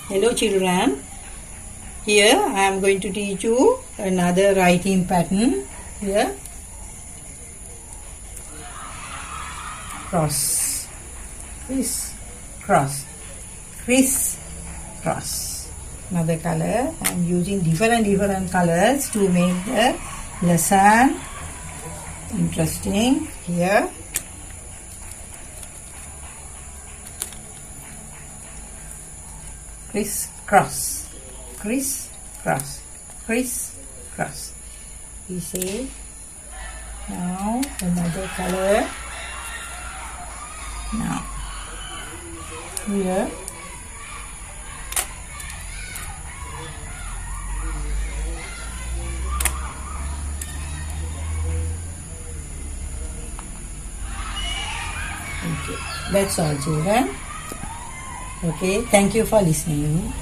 Hello children, here I am going to teach you another writing pattern. Here, cross, criss, cross, criss, cross. Another color. I am using different colors to make the lesson interesting. Here, criss, cross, criss, cross, criss, cross. We say now another color. Now here okay, that's all children. Okay, thank you for listening.